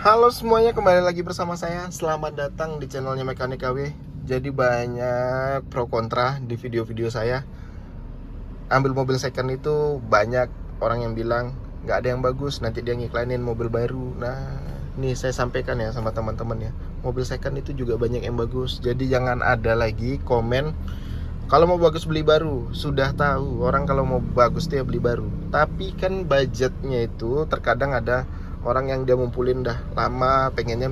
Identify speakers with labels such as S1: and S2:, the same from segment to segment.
S1: Halo semuanya, kembali lagi bersama saya. Selamat datang di channelnya Mekanik KW. Jadi banyak pro kontra di video-video saya. Ambil mobil second itu banyak orang yang bilang nggak ada yang bagus, nanti dia ngiklanin mobil baru. Nah, ini saya sampaikan ya sama teman-teman ya. Mobil second itu juga banyak yang bagus. Jadi jangan ada lagi komen kalau mau bagus beli baru. Sudah tahu orang kalau mau bagus dia beli baru. Tapi kan budgetnya itu terkadang ada orang yang dia ngumpulin dah lama, pengennya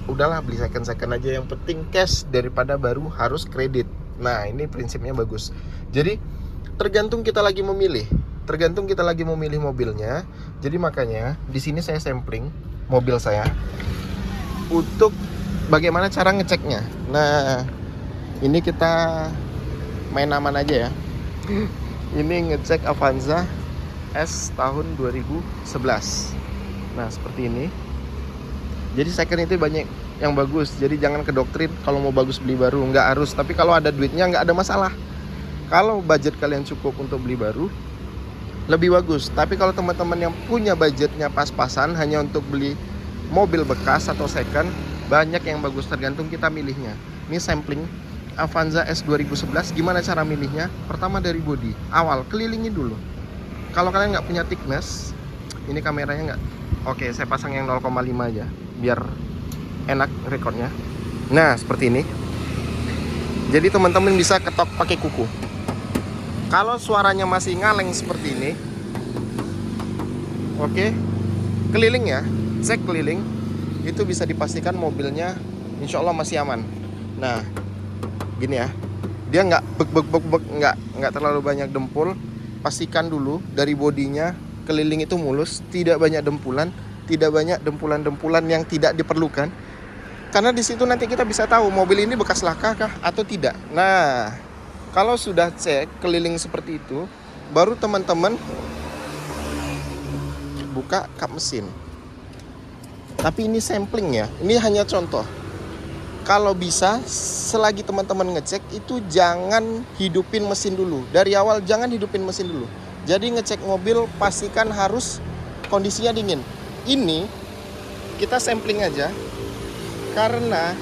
S1: udahlah beli second aja, yang penting cash daripada baru harus kredit. Nah, ini prinsipnya bagus. Jadi tergantung kita lagi memilih mobilnya. Jadi makanya di sini saya sampling mobil saya untuk bagaimana cara ngeceknya. Nah, ini kita main aman aja ya. Ini ngecek Avanza S tahun 2011. Nah, seperti ini. Jadi second itu banyak yang bagus. Jadi jangan kedoktrin kalau mau bagus beli baru, nggak harus. Tapi kalau ada duitnya nggak ada masalah. Kalau budget kalian cukup untuk beli baru, lebih bagus. Tapi kalau teman-teman yang punya budgetnya pas-pasan hanya untuk beli mobil bekas atau second, banyak yang bagus, tergantung kita milihnya. Ini sampling Avanza S 2011. Gimana cara milihnya? Pertama dari bodi. Awal kelilingi dulu. Kalau kalian nggak punya thickness, ini kameranya nggak. Oke, saya pasang yang 0,5 aja biar enak rekornya. Nah, seperti ini. Jadi teman-teman bisa ketok pakai kuku. Kalau suaranya masih ngaleng seperti ini, oke, keliling ya, cek keliling. Itu bisa dipastikan mobilnya insya Allah masih aman. Nah, gini ya, dia nggak bek, nggak terlalu banyak dempul. Pastikan dulu dari bodinya keliling itu mulus, tidak banyak dempulan, tidak banyak dempulan-dempulan yang tidak diperlukan. Karena di situ nanti kita bisa tahu mobil ini bekas laka kah atau tidak. Nah, kalau sudah cek keliling seperti itu, baru teman-teman buka kap mesin. Tapi ini sampling ya, ini hanya contoh. Kalau bisa, selagi teman-teman ngecek itu jangan hidupin mesin dulu. Dari awal jangan hidupin mesin dulu. Jadi ngecek mobil pastikan harus kondisinya dingin. Ini kita sampling aja karena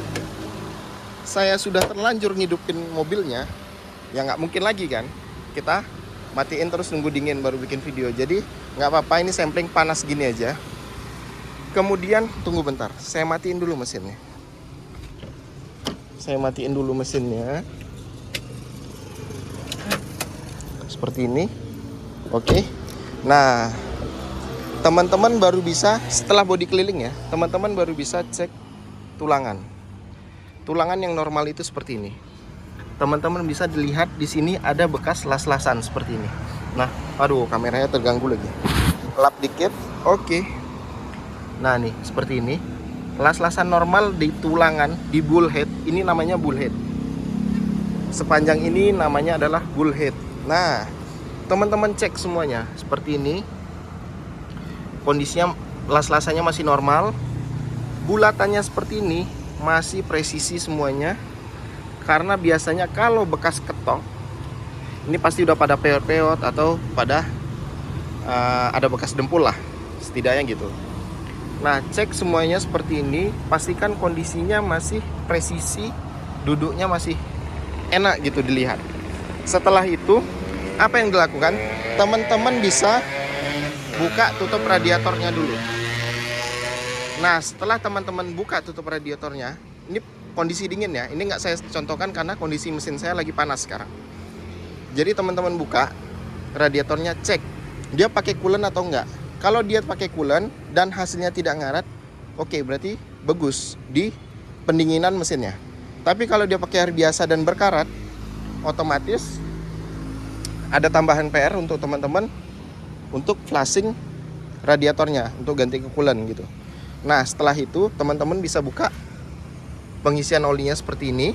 S1: saya sudah terlanjur ngidupin mobilnya. Ya nggak mungkin lagi kan kita matiin terus nunggu dingin baru bikin video. Jadi nggak apa-apa, ini sampling panas gini aja. Kemudian tunggu bentar, saya matiin dulu mesinnya. Seperti ini. Oke. Nah, teman-teman baru bisa setelah bodi keliling ya, teman-teman baru bisa cek tulangan. Tulangan yang normal itu seperti ini. Teman-teman bisa dilihat di sini ada bekas las-lasan seperti ini. Nah, aduh kameranya terganggu lagi. Lap dikit. Oke. Nah, nih seperti ini. Las-lasan normal di tulangan, di bullhead, ini namanya bullhead. Sepanjang ini namanya adalah bullhead. Nah, teman-teman cek semuanya seperti ini. Kondisinya las-lasannya masih normal. Bulatannya seperti ini, masih presisi semuanya. Karena biasanya kalau bekas ketok, ini pasti udah pada peot-peot atau pada ada bekas dempul lah, setidaknya gitu. Nah, cek semuanya seperti ini, pastikan kondisinya masih presisi, duduknya masih enak gitu dilihat. Setelah itu, apa yang dilakukan? Teman-teman bisa buka tutup radiatornya dulu. Nah, setelah teman-teman buka tutup radiatornya, ini kondisi dingin ya. Ini nggak saya contohkan karena kondisi mesin saya lagi panas sekarang. Jadi teman-teman buka radiatornya, cek dia pakai coolant atau enggak. Kalau dia pakai coolant dan hasilnya tidak ngarat, oke, berarti bagus di pendinginan mesinnya. Tapi kalau dia pakai air biasa dan berkarat, otomatis ada tambahan PR untuk teman-teman untuk flushing radiatornya, untuk ganti ke coolant gitu. Nah, setelah itu teman-teman bisa buka pengisian olinya seperti ini.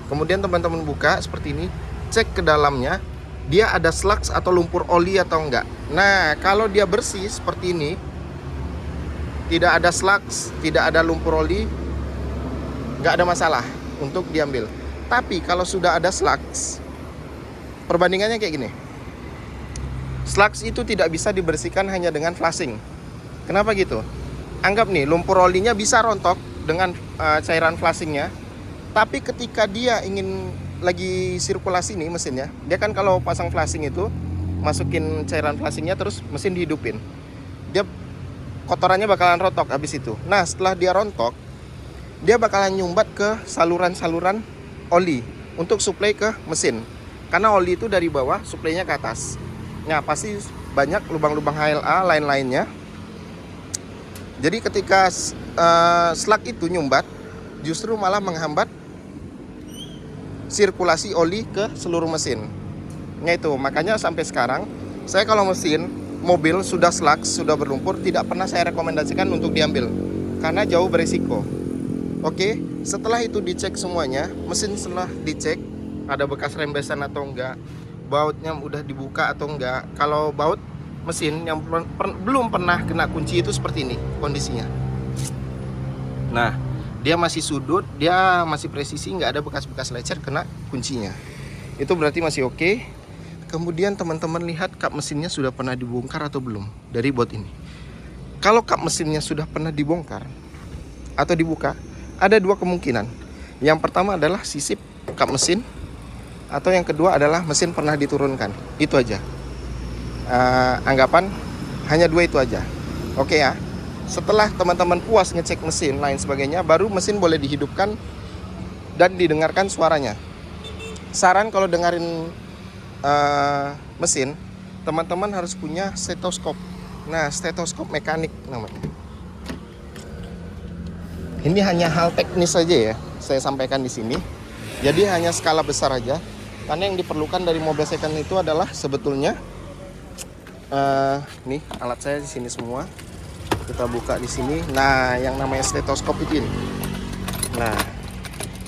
S1: Kemudian teman-teman buka seperti ini, cek ke dalamnya, dia ada slugs atau lumpur oli atau enggak. Nah, kalau dia bersih seperti ini, tidak ada slugs, tidak ada lumpur oli, enggak ada masalah untuk diambil. Tapi kalau sudah ada slugs, perbandingannya kayak gini. Slugs itu tidak bisa dibersihkan hanya dengan flushing. Kenapa gitu? anggap nih lumpur olinya bisa rontok dengan cairan flashingnya. Tapi ketika dia ingin lagi sirkulasi nih mesinnya, dia kan kalau pasang flashing itu masukin cairan flashingnya terus mesin dihidupin, dia kotorannya bakalan rontok habis itu. Nah setelah dia rontok, dia bakalan nyumbat ke saluran-saluran oli untuk suplai ke mesin, karena oli itu dari bawah suplainya ke atas. Nah pasti banyak lubang-lubang HLA lain-lainnya. Jadi ketika slug itu nyumbat, justru malah menghambat sirkulasi oli ke seluruh mesin. Nah itu makanya sampai sekarang saya kalau mesin mobil sudah slug, sudah berlumpur, tidak pernah saya rekomendasikan untuk diambil karena jauh beresiko. Oke, setelah itu dicek semuanya, mesin setelah dicek ada bekas rembesan atau enggak, bautnya udah dibuka atau enggak. Kalau baut mesin yang belum pernah kena kunci itu seperti ini kondisinya. Nah, dia masih sudut, dia masih presisi, nggak ada bekas-bekas lecet kena kuncinya. Itu berarti masih oke. Kemudian teman-teman lihat kap mesinnya sudah pernah dibongkar atau belum dari bot ini. Kalau kap mesinnya sudah pernah dibongkar atau dibuka, ada dua kemungkinan. Yang pertama adalah sisip kap mesin, atau yang kedua adalah mesin pernah diturunkan. Itu aja. Anggapan hanya dua itu aja. Oke ya. Setelah teman-teman puas ngecek mesin lain sebagainya, baru mesin boleh dihidupkan dan didengarkan suaranya. Saran kalau dengerin mesin, teman-teman harus punya stetoskop. Nah, stetoskop mekanik namanya. Ini hanya hal teknis saja ya, saya sampaikan di sini. Jadi hanya skala besar aja. Karena yang diperlukan dari mobil second itu adalah sebetulnya nih alat saya di sini semua. Kita buka di sini. Nah, yang namanya stetoskop itu ini. Nah,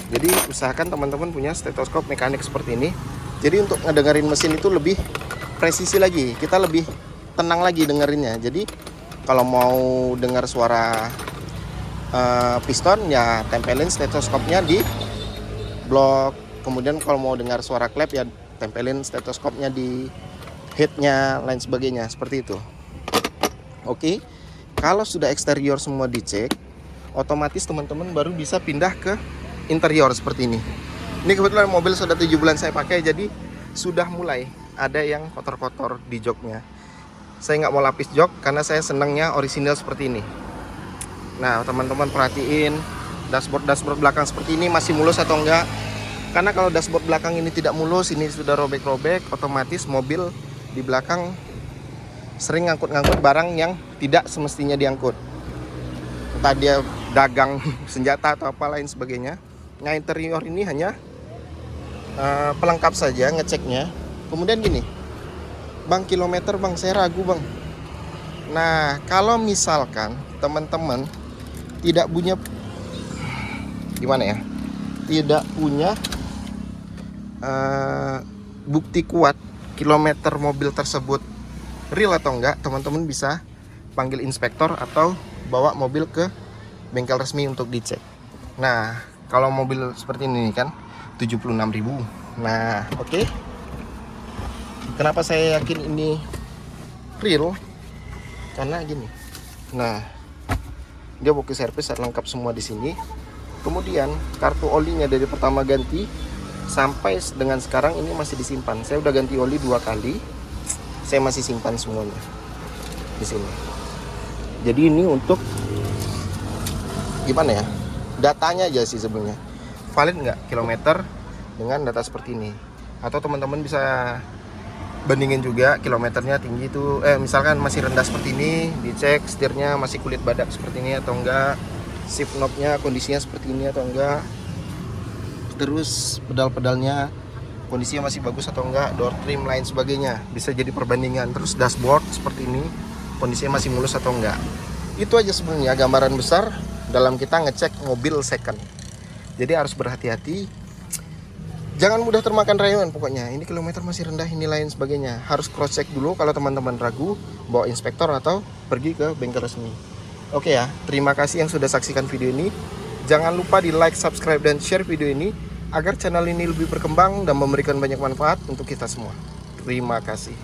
S1: jadi usahakan teman-teman punya stetoskop mekanik seperti ini. Jadi untuk ngedengerin mesin itu lebih presisi lagi, kita lebih tenang lagi dengerinnya. Jadi kalau mau dengar suara piston ya tempelin stetoskopnya di blok. Kemudian kalau mau dengar suara klep ya tempelin stetoskopnya di headnya, lain sebagainya, seperti itu. Oke, kalau sudah eksterior semua dicek, otomatis teman-teman baru bisa pindah ke interior seperti ini. Ini kebetulan mobil sudah 7 bulan saya pakai, jadi sudah mulai ada yang kotor-kotor di joknya. Saya nggak mau lapis jok karena saya senangnya orisinil seperti ini. Nah teman-teman perhatiin dashboard belakang seperti ini masih mulus atau enggak. Karena kalau dashboard belakang ini tidak mulus, ini sudah robek-robek, otomatis mobil di belakang sering ngangkut-ngangkut barang yang tidak semestinya diangkut. Entah dia dagang senjata atau apa lain sebagainya. Nah interior ini hanya pelengkap saja ngeceknya. Kemudian gini, bang, kilometer bang, saya ragu bang. Nah kalau misalkan teman-teman tidak punya, gimana ya, tidak punya bukti kuat kilometer mobil tersebut real atau enggak, teman-teman bisa panggil inspektor atau bawa mobil ke bengkel resmi untuk dicek. Nah kalau mobil seperti ini kan 76.000. Nah oke. Kenapa saya yakin ini real? Karena gini. Nah, dia box servis lengkap semua di sini. Kemudian kartu olinya dari pertama ganti sampai dengan sekarang ini masih disimpan. Saya udah ganti oli 2 kali. Saya masih simpan semuanya di sini. Jadi ini untuk gimana ya? Datanya aja sih sebenarnya. Valid nggak kilometer dengan data seperti ini? Atau teman-teman bisa bandingin juga kilometernya tinggi itu, misalkan masih rendah seperti ini, dicek setirnya masih kulit badak seperti ini atau enggak, shift knobnya kondisinya seperti ini atau enggak, terus pedal-pedalnya kondisinya masih bagus atau enggak, door trim lain sebagainya, bisa jadi perbandingan. Terus dashboard seperti ini kondisinya masih mulus atau enggak. Itu aja sebenarnya gambaran besar dalam kita ngecek mobil second. Jadi harus berhati-hati. Jangan mudah termakan rayuan pokoknya. Ini kilometer masih rendah, ini lain sebagainya. Harus cross check dulu kalau teman-teman ragu, bawa inspektor atau pergi ke bengkel resmi. Oke ya, terima kasih yang sudah saksikan video ini. Jangan lupa di like, subscribe, dan share video ini agar channel ini lebih berkembang dan memberikan banyak manfaat untuk kita semua. Terima kasih.